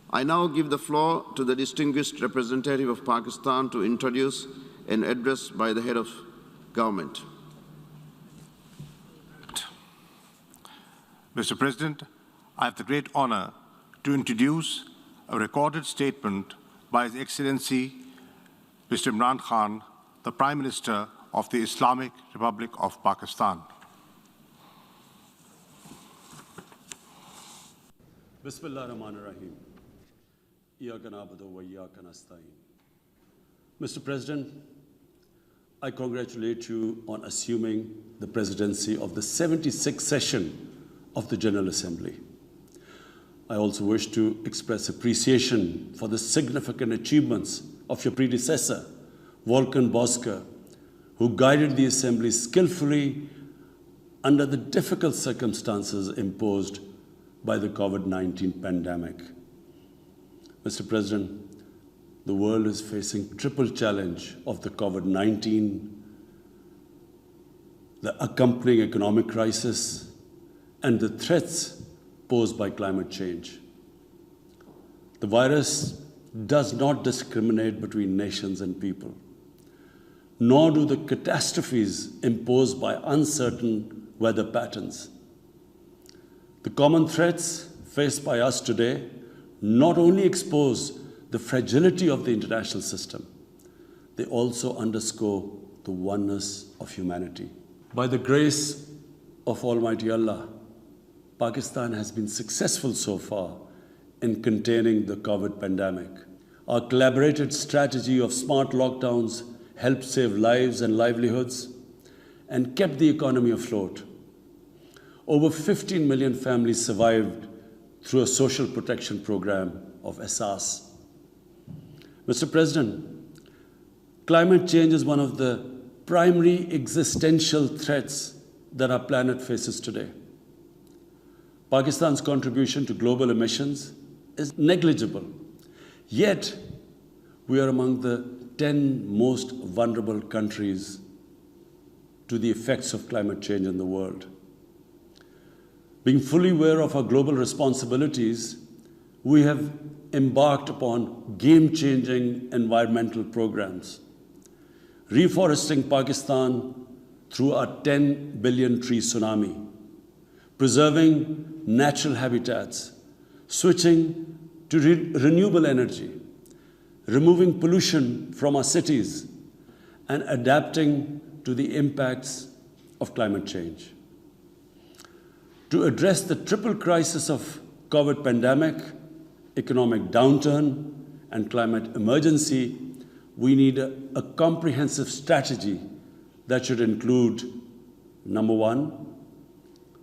I now give the floor to the distinguished representative of Pakistan to introduce an address by the head of government. Mr. President, I have the great honor to introduce a recorded statement by His Excellency Mr. Imran Khan, the Prime Minister of the Islamic Republic of Pakistan. Bismillah ar-Rahman ar-Rahim. Iyaka na'budu wa iyaka nasta'in. Mr. President, I congratulate you on assuming the presidency of the 76th session of the General Assembly. I also wish to express appreciation for the significant achievements of your predecessor, Volkan Bozkır, who guided the Assembly skillfully under the difficult circumstances imposed by the COVID-19 pandemic. Mr. President, the world is facing triple challenge of the COVID-19, the accompanying economic crisis, and the threats posed by climate change. The virus does not discriminate between nations and people, nor do the catastrophes imposed by uncertain weather patterns. The common threats faced by us today not only expose the fragility of the international system, they also underscore the oneness of humanity. By the grace of Almighty Allah, Pakistan has been successful so far in containing the COVID pandemic. Our collaborated strategy of smart lockdowns helped save lives and livelihoods and kept the economy afloat. Over 15 million families survived through a social protection program of Asas. Mr. President, climate change is one of the primary existential threats that our planet faces today. Pakistan's contribution to global emissions is negligible, yet we are among the 10 most vulnerable countries to the effects of climate change in the world. Being fully aware of our global responsibilities, we have embarked upon game-changing environmental programs, reforesting Pakistan through our 10 billion tree tsunami, preserving natural habitats, switching to renewable energy, removing pollution from our cities, and adapting to the impacts of climate change. To address the triple crisis of COVID pandemic, economic downturn, and climate emergency, we need a comprehensive strategy that should include, number one,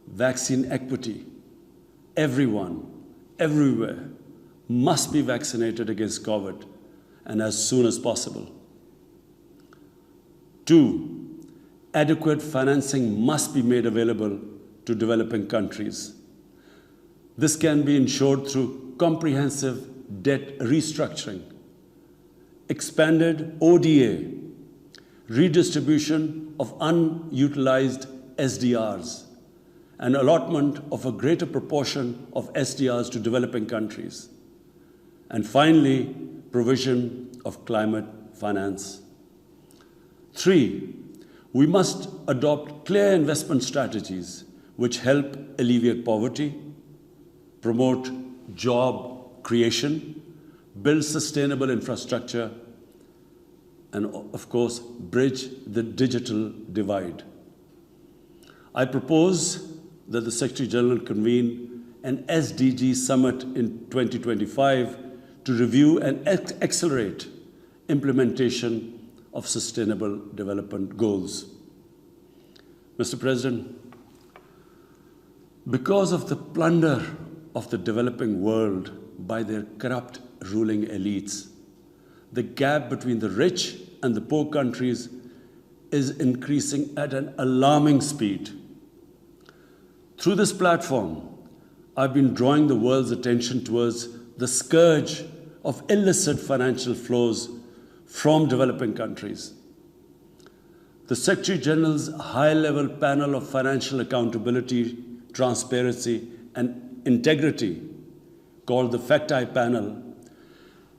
vaccine equity. Everyone, everywhere, must be vaccinated against COVID, and as soon as possible. Two, adequate financing must be made available to developing countries. This can be ensured through comprehensive debt restructuring, expanded ODA, redistribution of unutilized SDRs, and allotment of a greater proportion of SDRs to developing countries. And finally, provision of climate finance. Three, we must adopt clear investment strategies which help alleviate poverty, promote job creation, build sustainable infrastructure, and of course, bridge the digital divide. I propose that the Secretary General convene an SDG summit in 2025 to review and accelerate implementation of sustainable development goals. Mr. President, because of the plunder of the developing world by their corrupt ruling elites, the gap between the rich and the poor countries is increasing at an alarming speed. Through this platform, I've been drawing the world's attention towards the scourge of illicit financial flows from developing countries. The Secretary General's high-level panel of financial accountability, transparency, and integrity called the FACTI panel,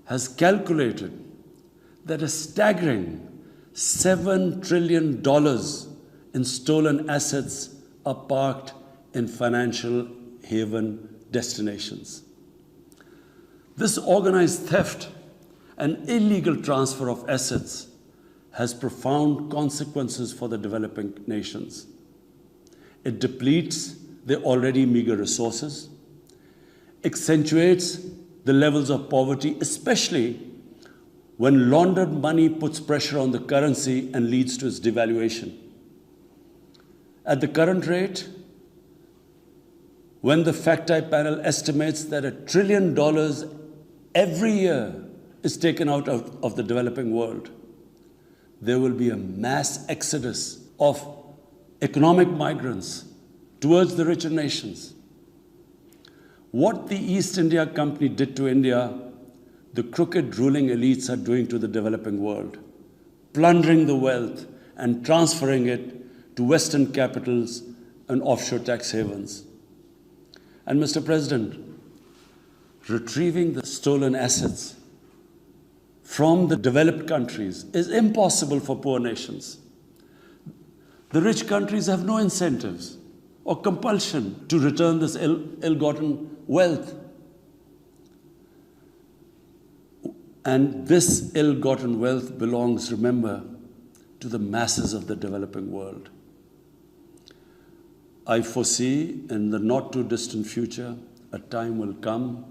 has calculated that a staggering $7 trillion in stolen assets are parked in financial haven destinations. This organized theft and illegal transfer of assets has profound consequences for the developing nations. It depletes their already meager resources, accentuates the levels of poverty, especially when laundered money puts pressure on the currency and leads to its devaluation. At the current rate, when the FACTI panel estimates that $1 trillion every year is taken out of the developing world, there will be a mass exodus of economic migrants towards the richer nations. What the East India Company did to India, the crooked ruling elites are doing to the developing world, plundering the wealth and transferring it to Western capitals and offshore tax havens. And Mr. President, retrieving the stolen assets from the developed countries is impossible for poor nations. The rich countries have no incentives or compulsion to return this ill-gotten wealth. And this ill-gotten wealth belongs, remember, to the masses of the developing world. I foresee in the not-too-distant future, a time will come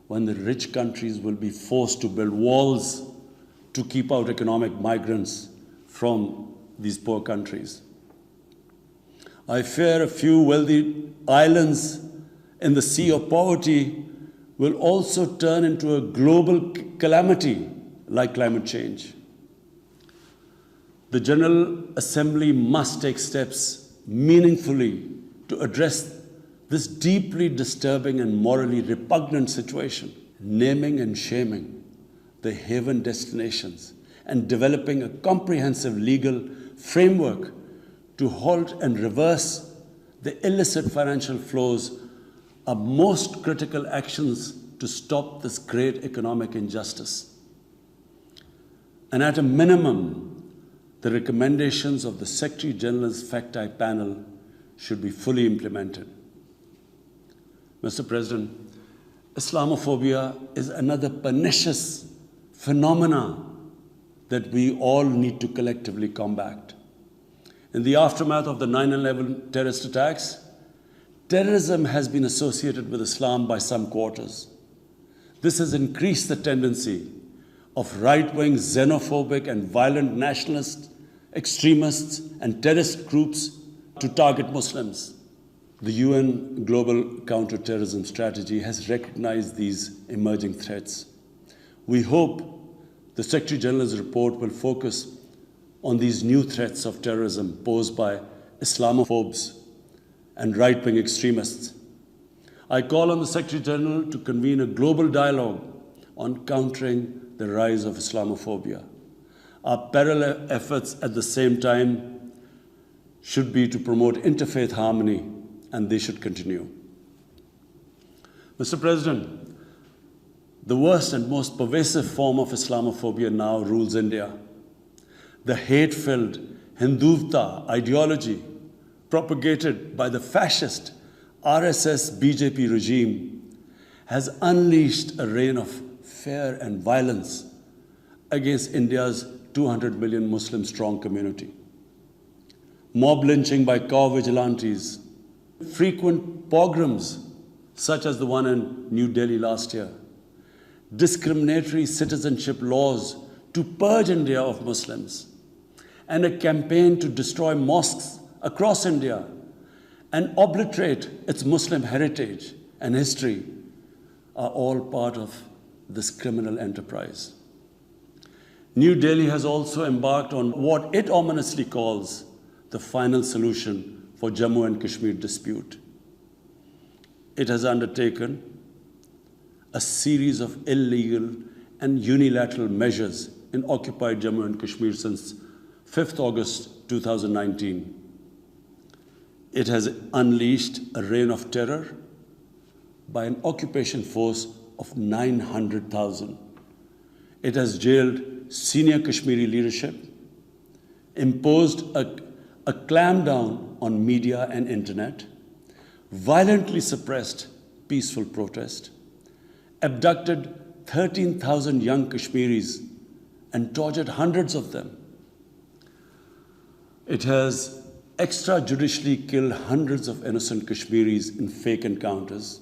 when the rich countries will be forced to build walls to keep out economic migrants from these poor countries. I fear a few wealthy islands in the sea of poverty will also turn into a global calamity like climate change. The General Assembly must take steps meaningfully to address this deeply disturbing and morally repugnant situation, naming and shaming the haven destinations and developing a comprehensive legal framework to halt and reverse the illicit financial flows are most critical actions to stop this great economic injustice. And at a minimum, the recommendations of the Secretary General's FACTI panel should be fully implemented. Mr. President, Islamophobia is another pernicious phenomenon that we all need to collectively combat. In the aftermath of the 9/11 terrorist attacks, terrorism has been associated with Islam by some quarters. This has increased the tendency of right-wing, xenophobic, and violent nationalist extremists and terrorist groups to target Muslims. The UN Global Counterterrorism Strategy has recognized these emerging threats. We hope the Secretary General's report will focus on these new threats of terrorism posed by Islamophobes and right-wing extremists. I call on the Secretary General to convene a global dialogue on countering the rise of Islamophobia. Our parallel efforts at the same time should be to promote interfaith harmony, and they should continue. Mr. President, the worst and most pervasive form of Islamophobia now rules India. The hate-filled Hindutva ideology propagated by the fascist RSS BJP regime has unleashed a reign of fear and violence against India's 200 million Muslim-strong community. Mob lynching by cow vigilantes, frequent pogroms such as the one in New Delhi last year, discriminatory citizenship laws to purge India of Muslims, and a campaign to destroy mosques across India and obliterate its Muslim heritage and history are all part of this criminal enterprise. New Delhi has also embarked on what it ominously calls the final solution for Jammu and Kashmir dispute. It has undertaken a series of illegal and unilateral measures in occupied Jammu and Kashmir since 5th August 2019. It has unleashed a reign of terror, by an occupation force of 900,000. It has jailed senior Kashmiri leadership, imposed a clampdown on media and internet, violently suppressed peaceful protest, abducted 13,000 young Kashmiris and tortured hundreds of them. It has extrajudicially killed hundreds of innocent Kashmiris in fake encounters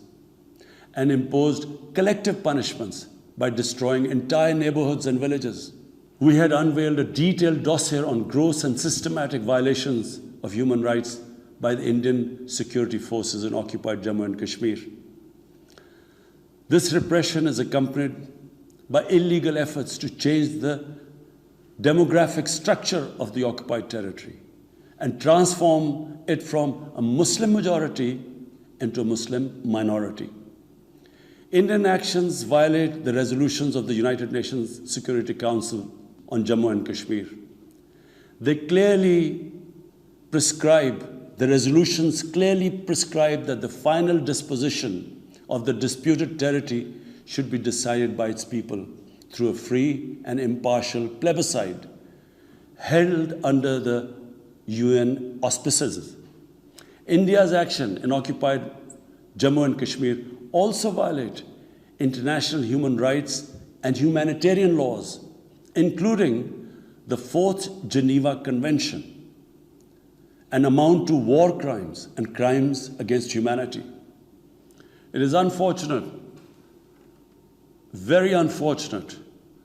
and imposed collective punishments by destroying entire neighborhoods and villages. We had unveiled a detailed dossier on gross and systematic violations of human rights by the Indian security forces in occupied Jammu and Kashmir. This repression is accompanied by illegal efforts to change the demographic structure of the occupied territory and transform it from a Muslim majority into a Muslim minority. Indian actions violate the resolutions of the United Nations Security Council on Jammu and Kashmir. They clearly prescribe, the resolutions clearly prescribe that the final disposition of the disputed territory should be decided by its people through a free and impartial plebiscite held under the UN auspices. India's action in occupied Jammu and Kashmir also violate international human rights and humanitarian laws, including the 4th Geneva Convention, and amount to war crimes and crimes against humanity. It is unfortunate, very unfortunate,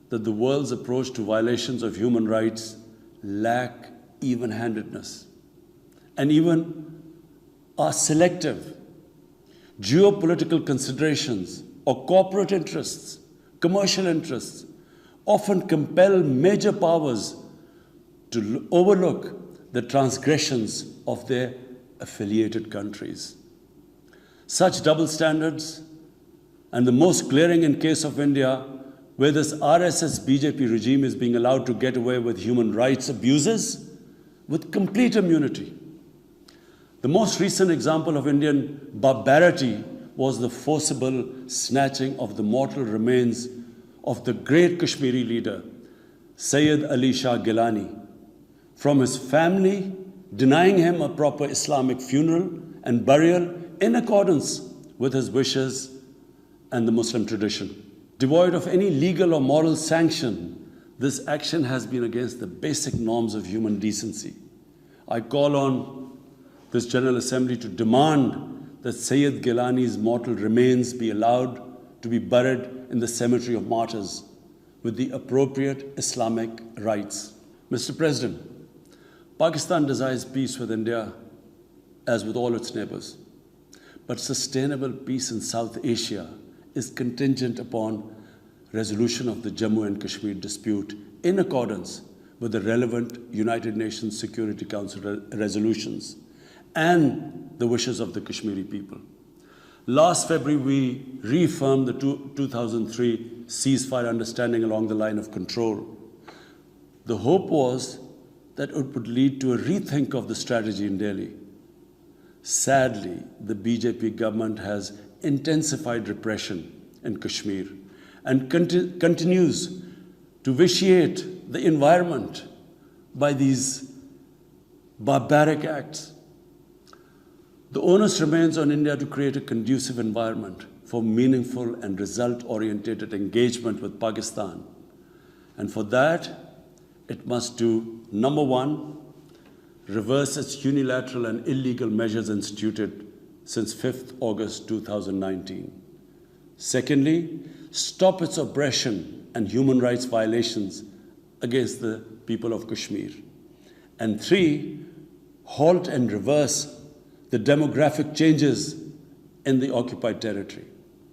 that the world's approach to violations of human rights lack even-handedness and even are selective. Geopolitical considerations or corporate interests, commercial interests, often compel major powers to overlook the transgressions of their affiliated countries. Such double standards, and the most glaring in case of India, where this RSS BJP regime is being allowed to get away with human rights abuses with complete immunity. The most recent example of Indian barbarity was the forcible snatching of the mortal remains of the great Kashmiri leader, Sayyid Ali Shah Gilani, from his family, denying him a proper Islamic funeral and burial in accordance with his wishes and the Muslim tradition. Devoid of any legal or moral sanction, this action has been against the basic norms of human decency. I call on this General Assembly to demand that Sayyid Gilani's mortal remains be allowed to be buried in the cemetery of martyrs with the appropriate Islamic rites. Mr. President, Pakistan desires peace with India as with all its neighbors. But sustainable peace in South Asia is contingent upon resolution of the Jammu and Kashmir dispute in accordance with the relevant United Nations Security Council resolutions and the wishes of the Kashmiri people. Last February, we reaffirmed the 2003 ceasefire understanding along the line of control. The hope was that it would lead to a rethink of the strategy in Delhi. Sadly, the BJP government has intensified repression in Kashmir and continues to vitiate the environment by these barbaric acts. The onus remains on India to create a conducive environment for meaningful and result-oriented engagement with Pakistan. And for that, it must do, number one, reverse its unilateral and illegal measures instituted since 5th August 2019. Secondly, stop its oppression and human rights violations against the people of Kashmir. And three, halt and reverse the demographic changes in the occupied territory.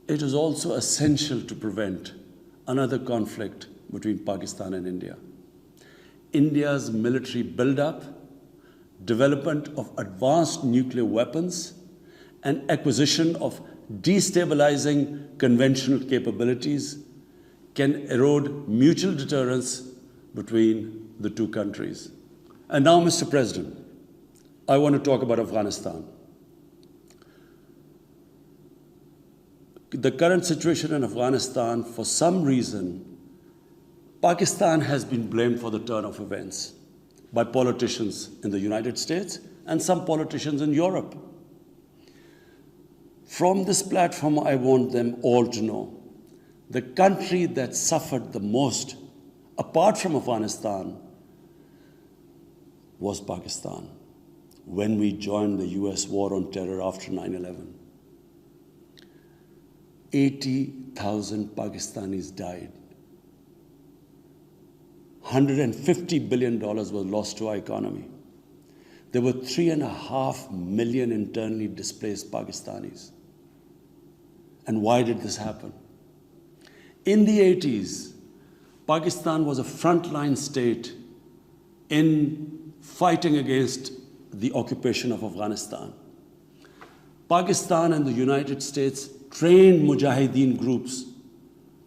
It is also essential to prevent another conflict between Pakistan and India. India's military buildup, development of advanced nuclear weapons, and acquisition of destabilizing conventional capabilities can erode mutual deterrence between the two countries. And now, Mr. President, I want to talk about Afghanistan. the current situation in Afghanistan, for some reason, Pakistan has been blamed for the turn of events by politicians in the United States and some politicians in Europe. From this platform, I want them all to know the country that suffered the most, apart from Afghanistan, was Pakistan when we joined the US war on terror after 9/11. 80,000 Pakistanis died. $150 billion was lost to our economy. There were 3.5 million internally displaced Pakistanis. And why did this happen? In the 80s, Pakistan was a frontline state in fighting against the occupation of Afghanistan. Pakistan and the United States trained mujahideen groups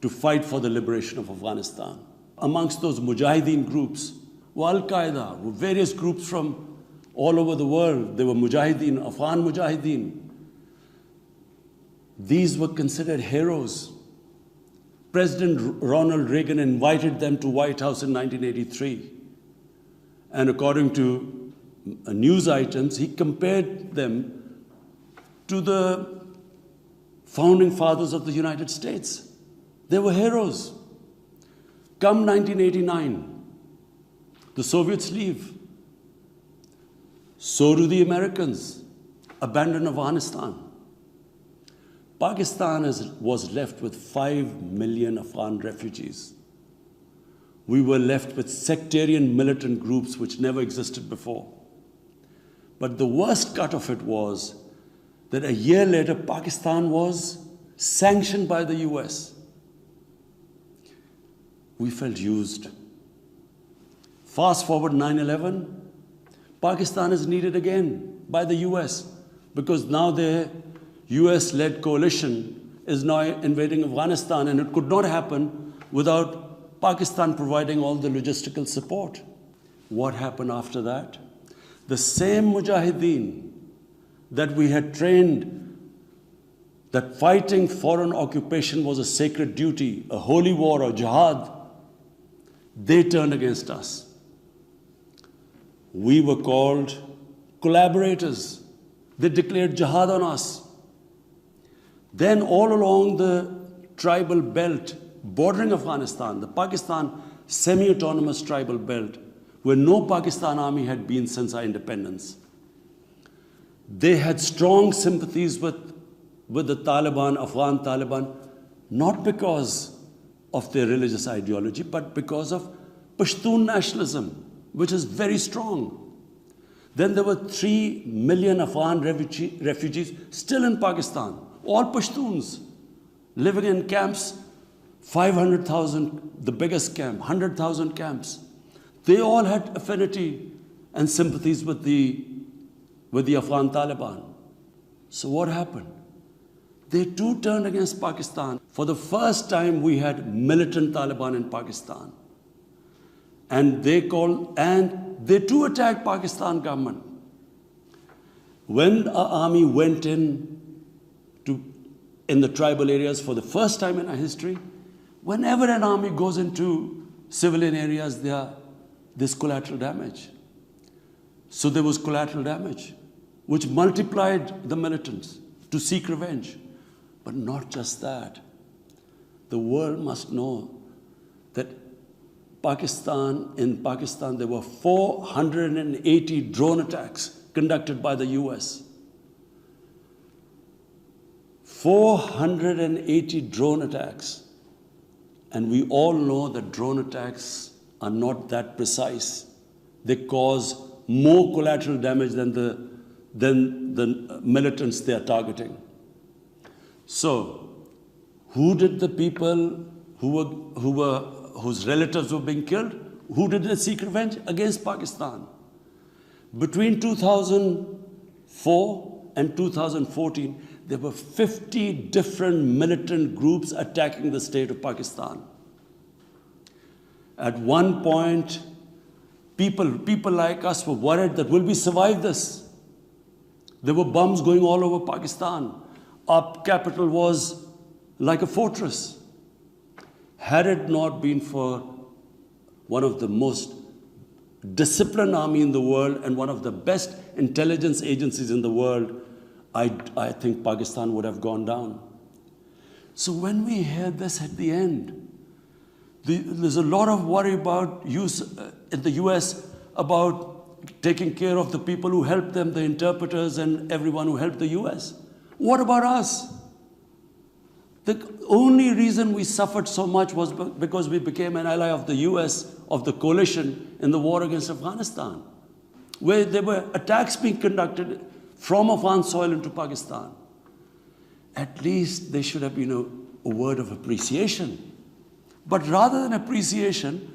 to fight for the liberation of Afghanistan. Amongst those mujahideen groups were Al-Qaeda, were various groups from all over the world. They were mujahideen, Afghan mujahideen. These were considered heroes. President Ronald Reagan invited them to White House in 1983. And according to news items, he compared them to the founding fathers of the United States. They were heroes. Come 1989, the Soviets leave. So do the Americans, abandon Afghanistan. Pakistan was left with 5 million Afghan refugees. We were left with sectarian militant groups which never existed before. But the worst cut of it was that a year later, Pakistan was sanctioned by the US. We felt used. Fast forward 9/11, Pakistan is needed again by the US because now their US-led coalition is now invading Afghanistan, and it could not happen without Pakistan providing all the logistical support. What happened after that? The same mujahideen that we had trained that fighting foreign occupation was a sacred duty, a holy war, or jihad, they turned against us. We were called collaborators. They declared jihad on us. Then all along the tribal belt bordering Afghanistan, the Pakistan semi-autonomous tribal belt, where no Pakistan army had been since our independence, they had strong sympathies with the Taliban, Afghan Taliban, not because of their religious ideology, but because of Pashtun nationalism, which is very strong. Then there were 3 million Afghan refugees still in Pakistan, all Pashtuns, living in camps, 500,000, the biggest camp, 100,000 camps. They all had affinity and sympathies with the Afghan Taliban. So what happened? They too turned against Pakistan. For the first time, we had militant Taliban in Pakistan. And they too attacked Pakistan government. When our army went in the tribal areas for the first time in our history, whenever an army goes into civilian areas, there's collateral damage. So there was collateral damage, which multiplied the militants to seek revenge. But not just that. The world must know that in Pakistan, there were 480 drone attacks conducted by the US. 480 drone attacks. And we all know that drone attacks are not that precise. They cause more collateral damage than the militants they are targeting. So, who did the people whose relatives were being killed? Who did they seek revenge? Against Pakistan. Between 2004 and 2014, there were 50 different militant groups attacking the state of Pakistan. At one point, people like us were worried that will we survive this? There were bombs going all over Pakistan. Our capital was like a fortress. Had it not been for one of the most disciplined army in the world and one of the best intelligence agencies in the world, I think Pakistan would have gone down. So when we hear this at the end, there's a lot of worry about in the US about taking care of the people who helped them, the interpreters and everyone who helped the US. What about us? The only reason we suffered so much was because we became an ally of the US, of the coalition in the war against Afghanistan, where there were attacks being conducted from Afghan soil into Pakistan. At least there should have been a word of appreciation. But rather than appreciation,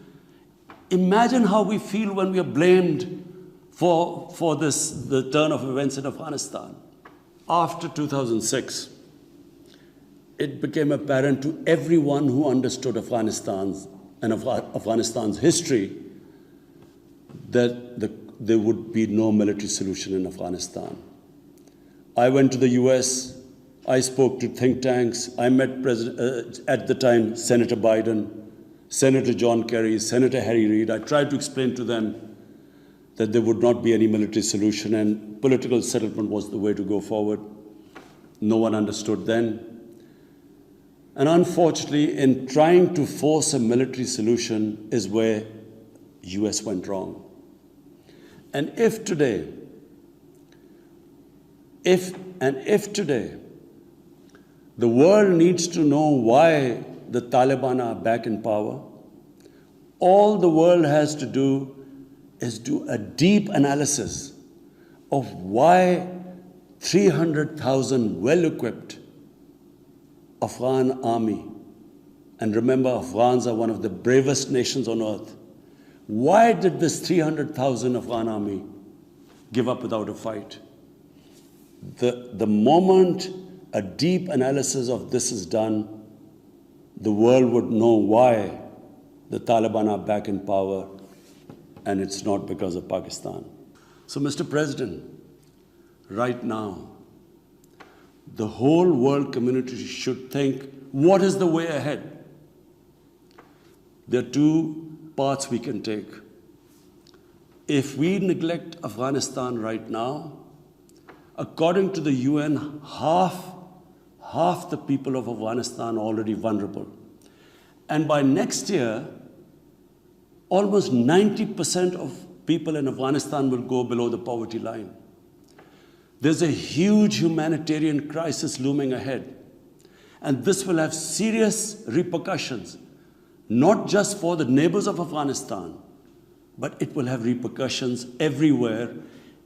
imagine how we feel when we are blamed for the turn of events in Afghanistan. After 2006, it became apparent to everyone who understood Afghanistan's history that there would be no military solution in Afghanistan. I went to the US, I spoke to think tanks, I met at the time Senator Biden, Senator John Kerry, Senator Harry Reid. I tried to explain to them that there would not be any military solution and political settlement was the way to go forward. No one understood then. And unfortunately, in trying to force a military solution is where US went wrong. And if today, the world needs to know why the Taliban are back in power, all the world has to do is do a deep analysis of why 300,000 well-equipped Afghan army, and remember, Afghans are one of the bravest nations on earth. Why did this 300,000 Afghan army give up without a fight? The moment a deep analysis of this is done, the world would know why the Taliban are back in power, and it's not because of Pakistan. So, Mr. President, right now, the whole world community should think, what is the way ahead? There are two paths we can take. If we neglect Afghanistan right now, according to the UN, half the people of Afghanistan are already vulnerable. And by next year, almost 90% of people in Afghanistan will go below the poverty line. There's a huge humanitarian crisis looming ahead. And this will have serious repercussions, not just for the neighbors of Afghanistan, but it will have repercussions everywhere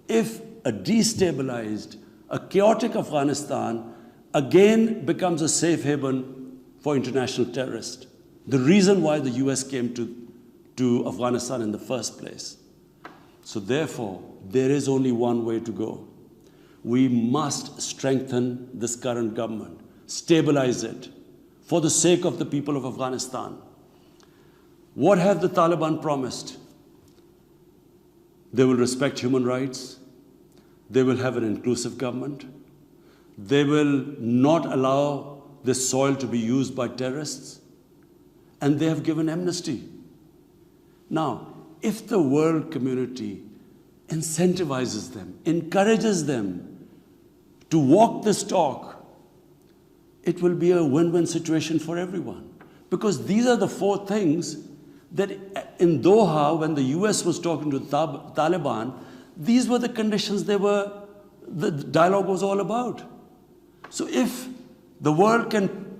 if a destabilized, a chaotic Afghanistan again becomes a safe haven for international terrorists. The reason why the US came to Afghanistan in the first place. So therefore, there is only one way to go. We must strengthen this current government, stabilize it, for the sake of the people of Afghanistan. What have the Taliban promised? They will respect human rights. They will have an inclusive government. They will not allow this soil to be used by terrorists. And they have given amnesty. Now, if the world community incentivizes them, encourages them to walk this talk, it will be a win-win situation for everyone. Because these are the four things that in Doha, when the US was talking to the Taliban, these were the conditions the dialogue was all about. So if the world can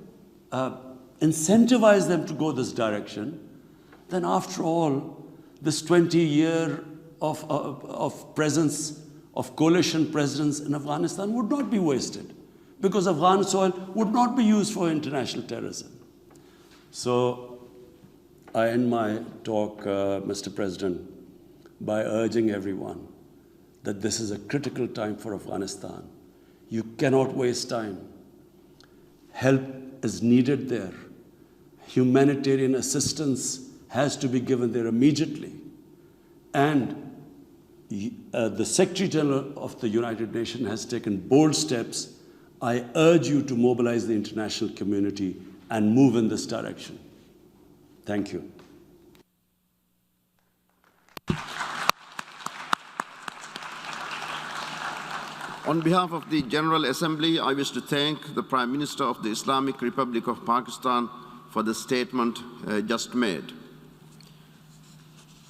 incentivize them to go this direction, then after all, this 20-year of presence, of coalition presence in Afghanistan would not be wasted, because Afghan soil would not be used for international terrorism. So I end my talk, Mr. President, by urging everyone that this is a critical time for Afghanistan. You cannot waste time. Help is needed there. Humanitarian assistance has to be given there immediately. And the Secretary General of the United Nations has taken bold steps I urge you to mobilize the international community and move in this direction. Thank you. On behalf of the General Assembly, I wish to thank the Prime Minister of the Islamic Republic of Pakistan for the statement just made.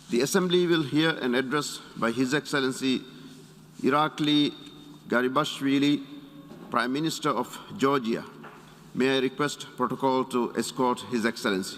The Assembly will hear an address by His Excellency Irakli Garibashvili, Prime Minister of Georgia. May I request protocol to escort His Excellency.